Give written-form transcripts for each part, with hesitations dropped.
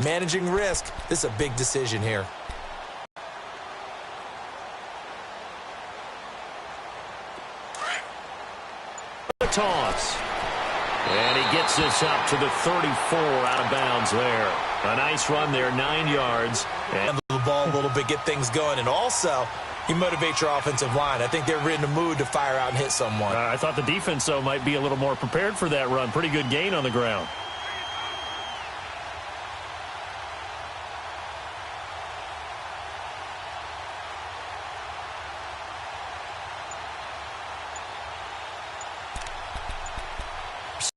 Managing risk. This is a big decision here. The toss. And he gets this up to the 34 out of bounds there. A nice run there, 9 yards. And the ball a little bit, get things going. And also, you motivate your offensive line. I think they're in the mood to fire out and hit someone. I thought the defense, though, might be a little more prepared for that run. Pretty good gain on the ground.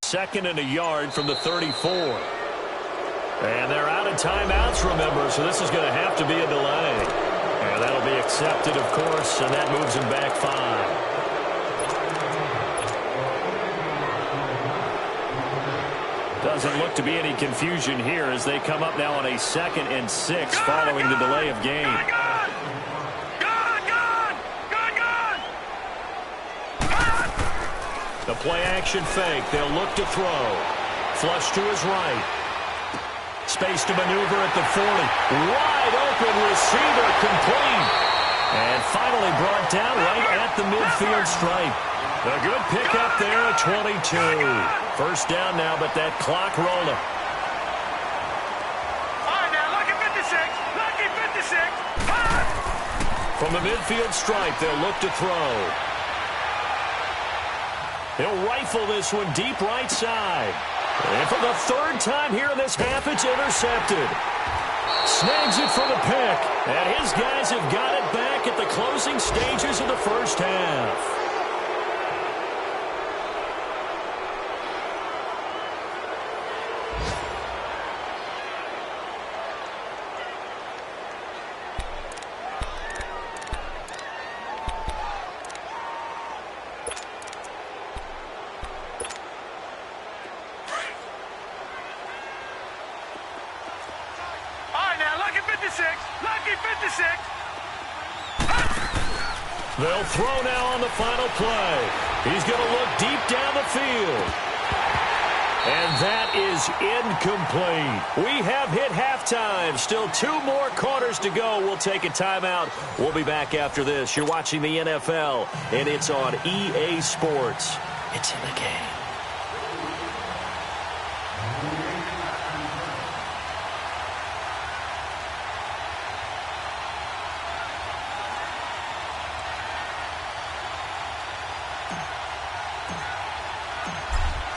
Second and a yard from the 34. And they're out of timeouts, remember, so this is going to have to be a delay. And that'll be accepted, of course, and that moves him back 5. Doesn't look to be any confusion here as they come up now on a 2nd and 6 following the delay of game. The play-action fake. They'll look to throw. Flush to his right. Space to maneuver at the 40. Wide open receiver complete. And finally brought down right at the midfield stripe. A good pickup there at 22. First down now, but that clock rolling. All right, now, lucky 56. Lucky 56. From the midfield stripe, they'll look to throw. He'll rifle this one deep right side. And for the 3rd time here in this half, it's intercepted. Snags it for the pick. And his guys have got it back at the closing stages of the first half. Lucky 56. They'll throw now on the final play. He's going to look deep down the field. And that is incomplete. We have hit halftime. Still 2 more quarters to go. We'll take a timeout. We'll be back after this. You're watching the NFL, and it's on EA Sports. It's in the game.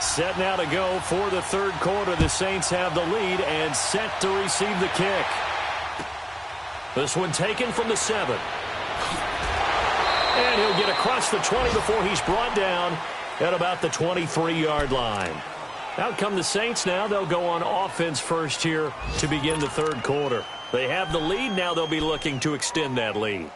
Set now to go for the 3rd quarter. The Saints have the lead and set to receive the kick. This one taken from the 7. And he'll get across the 20 before he's brought down at about the 23-yard line. Out come the Saints now. They'll go on offense first here to begin the 3rd quarter. They have the lead. Now they'll be looking to extend that lead.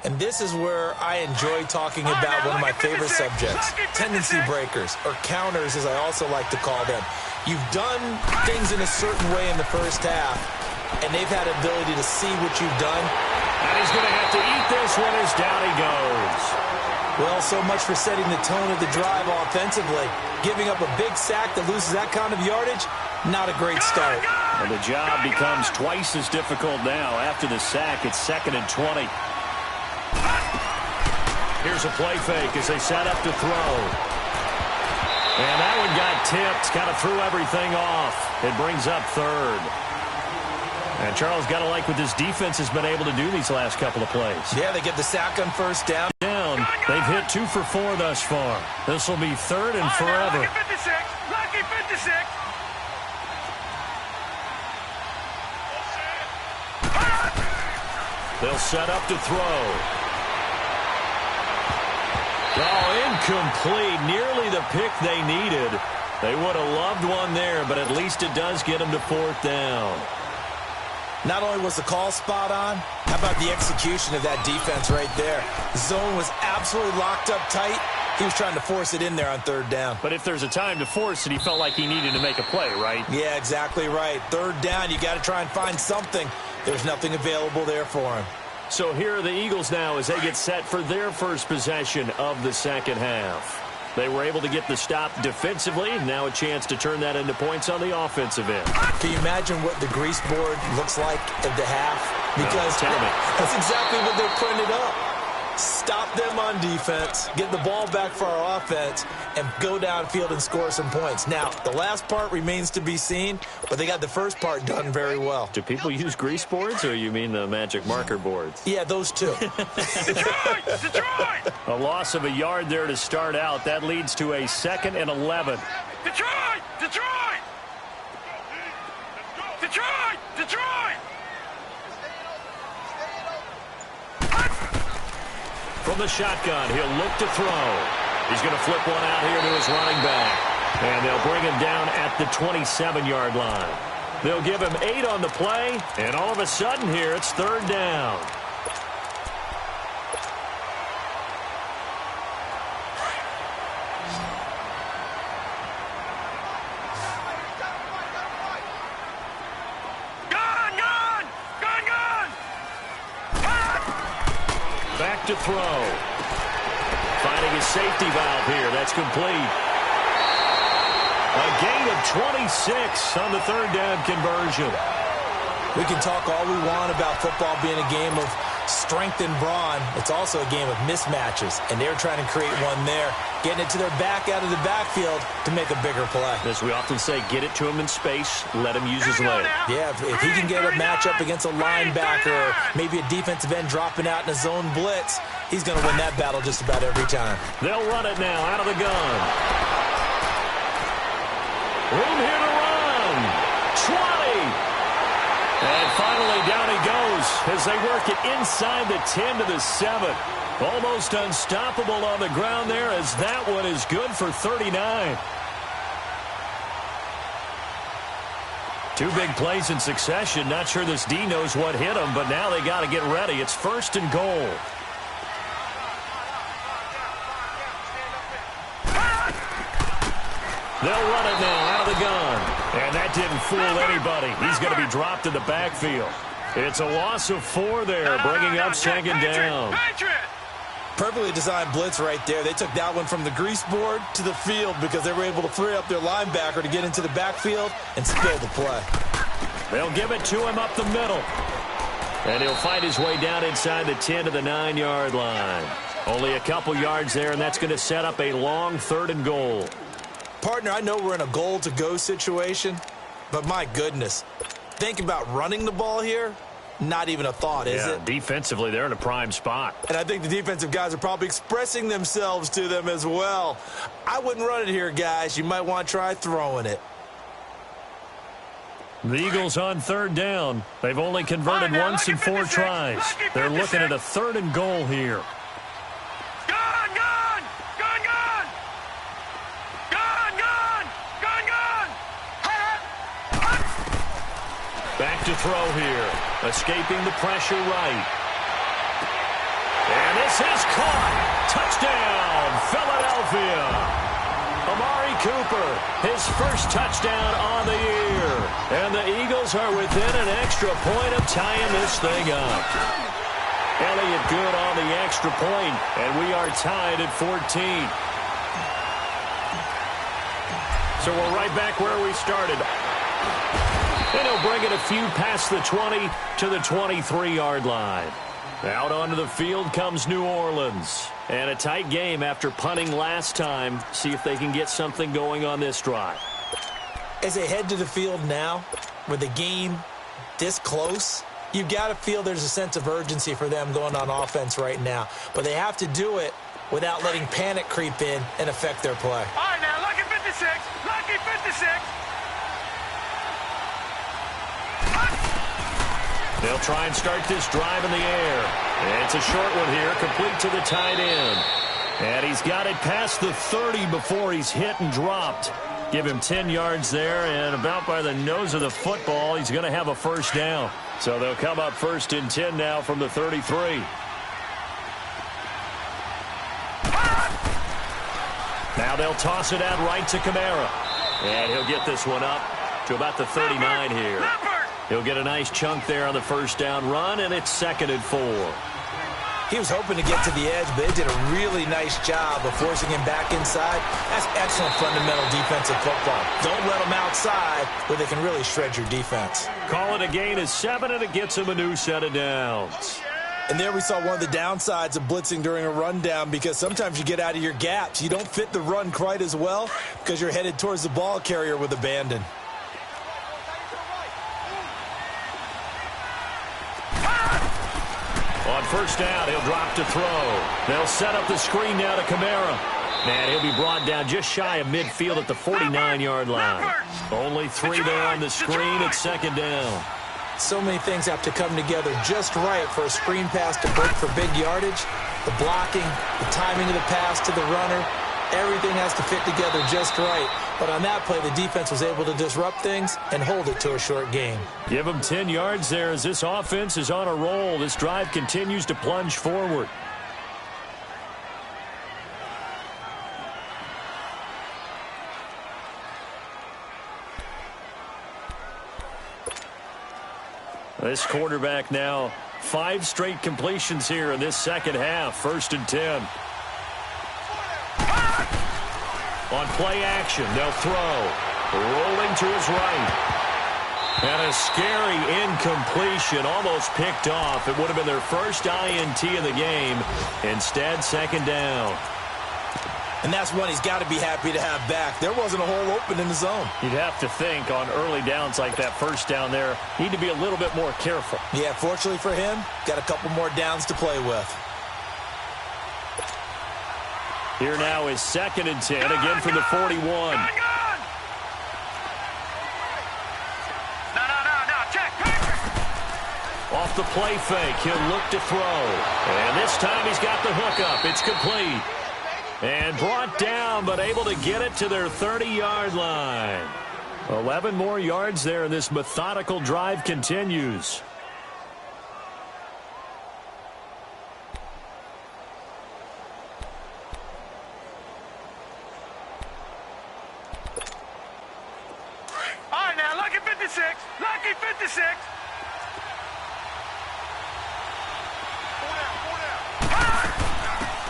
And this is where I enjoy talking about one of my favorite subjects, tendency breakers, or counters as I also like to call them. You've done things in a certain way in the first half, and they've had ability to see what you've done. And he's going to have to eat this one as down he goes. Well, so much for setting the tone of the drive offensively. Giving up a big sack that loses that kind of yardage, not a great start. And the job becomes twice as difficult now. After the sack, it's 2nd and 20. Here's a play fake as they set up to throw. And that one got tipped, kind of threw everything off. It brings up 3rd. And Charles, got to like what this defense has been able to do these last couple of plays. Yeah, they get the sack on first down. They've hit 2 for 4 thus far. This will be 3rd and forever. Lucky 56. Lucky 56. They'll set up to throw. Oh, incomplete. Nearly the pick they needed. They would have loved one there, but at least it does get them to 4th down. Not only was the call spot on, how about the execution of that defense right there? The zone was absolutely locked up tight. He was trying to force it in there on 3rd down. But if there's a time to force it, he felt like he needed to make a play, right? Yeah, exactly right. 3rd down, you got to try and find something. There's nothing available there for him. So here are the Eagles now as they get set for their first possession of the second half. They were able to get the stop defensively. Now a chance to turn that into points on the offensive end. Can you imagine what the grease board looks like at the half? Because tell me. that's exactly what they printed up. Stop them on defense, get the ball back for our offense, and go downfield and score some points. Now, the last part remains to be seen, but they got the first part done very well. Do people use grease boards, or you mean the magic marker boards? Yeah, those two. Detroit! Detroit! A loss of a yard there to start out. That leads to a 2nd and 11. Detroit! Detroit! Detroit! Detroit! From the shotgun, he'll look to throw. He's going to flip one out here to his running back. And they'll bring him down at the 27-yard line. They'll give him 8 on the play, and all of a sudden here, it's 3rd down. Back to throw. Finding his safety valve here. That's complete. A gain of 26 on the 3rd down conversion. We can talk all we want about football being a game of strength and brawn. It's also a game of mismatches, and they're trying to create one there, getting it to their back out of the backfield to make a bigger play. As we often say, get it to him in space, let him use his leg. Yeah, if he can get a matchup against a linebacker or maybe a defensive end dropping out in a zone blitz, he's going to win that battle just about every time. They'll run it now out of the gun. Room here to run. 20. And finally, down he goes as they work it inside the 10 to the 7. Almost unstoppable on the ground there, as that one is good for 39. 2 big plays in succession. Not sure this D knows what hit him, but now they got to get ready. It's 1st and goal. They'll run it now out of the gun. And that didn't fool anybody. He's going to be dropped in the backfield. It's a loss of 4 there, bringing up 2nd down. Perfectly designed blitz right there. They took that one from the grease board to the field because they were able to free up their linebacker to get into the backfield and spill the play. They'll give it to him up the middle. And he'll find his way down inside the 10 to the 9-yard line. Only a couple yards there, and that's going to set up a long 3rd and goal. Partner, I know we're in a goal-to-go situation, but my goodness, think about running the ball here. Not even a thought, is it? Defensively, they're in a prime spot. And I think the defensive guys are probably expressing themselves to them as well. I wouldn't run it here, guys. You might want to try throwing it. The Eagles on 3rd down. They've only converted once in 4 tries. They're looking at a 3rd and goal here. Back to throw here. Escaping the pressure right. And this is caught. Touchdown, Philadelphia. Amari Cooper, his first touchdown on the year. And the Eagles are within an extra point of tying this thing up. Elliott good on the extra point, and we are tied at 14. So we're right back where we started. And he'll bring it a few past the 20 to the 23-yard line. Out onto the field comes New Orleans. And a tight game after punting last time. See if they can get something going on this drive. As they head to the field now, with the game this close, you've got to feel there's a sense of urgency for them going on offense right now. But they have to do it without letting panic creep in and affect their play. All right, now, lucky 56. Lucky 56. They'll try and start this drive in the air. And it's a short one here, complete to the tight end. And he's got it past the 30 before he's hit and dropped. Give him 10 yards there, and about by the nose of the football, he's going to have a 1st down. So they'll come up 1st and 10 now from the 33. Now they'll toss it out right to Kamara. And he'll get this one up to about the 39 here. He'll get a nice chunk there on the 1st down run, and it's 2nd and 4. He was hoping to get to the edge, but they did a really nice job of forcing him back inside. That's excellent fundamental defensive football. Don't let them outside where they can really shred your defense. Call it a gain of 7, and it gets him a new set of downs. And there we saw one of the downsides of blitzing during a rundown, because sometimes you get out of your gaps. You don't fit the run quite as well because you're headed towards the ball carrier with abandon. On first down, he'll drop to throw. They'll set up the screen now to Kamara. And he'll be brought down just shy of midfield at the 49-yard line. Only 3 there on the screen at second down. So many things have to come together just right for a screen pass to break for big yardage. The blocking, the timing of the pass to the runner, everything has to fit together just right. But on that play, the defense was able to disrupt things and hold it to a short gain. Give them 10 yards there as this offense is on a roll. This drive continues to plunge forward. This quarterback now 5 straight completions here in this second half. 1st and 10. On play action, they'll throw. Rolling to his right. And a scary incompletion, almost picked off. It would have been their first INT of the game. Instead, second down. And that's one he's got to be happy to have back. There wasn't a hole open in the zone. You'd have to think on early downs like that first down there, need to be a little bit more careful. Yeah, fortunately for him, got a couple more downs to play with. Here now is 2nd and 10, again from the 41. Off the play fake, he'll look to throw. And this time he's got the hook up. It's complete. And brought down, but able to get it to their 30-yard line. 11 more yards there, and this methodical drive continues. All right, now, lucky 56. Lucky 56.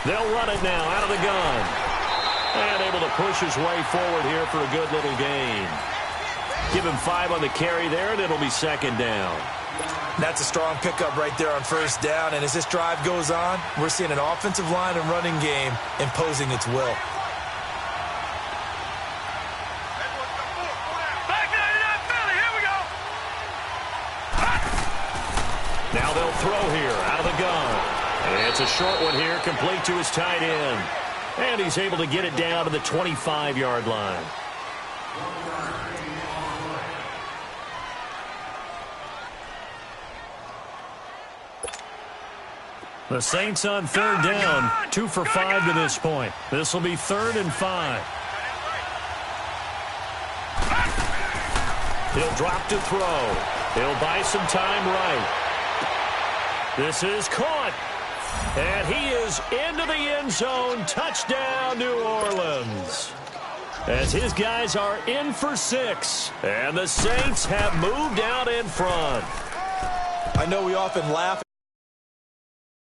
They'll run it now out of the gun. And able to push his way forward here for a good little gain. Give him 5 on the carry there, and it'll be second down. That's a strong pickup right there on first down. And as this drive goes on, we're seeing an offensive line and running game imposing its will. Now they'll throw here out of the gun. And it's a short one here, complete to his tight end. And he's able to get it down to the 25-yard line. The Saints on 3rd down, 2 for 5 to this point. This will be 3rd and 5. He'll drop to throw. He'll buy some time right. This is caught. And he is into the end zone. Touchdown, New Orleans. As his guys are in for 6. And the Saints have moved out in front. I know we often laugh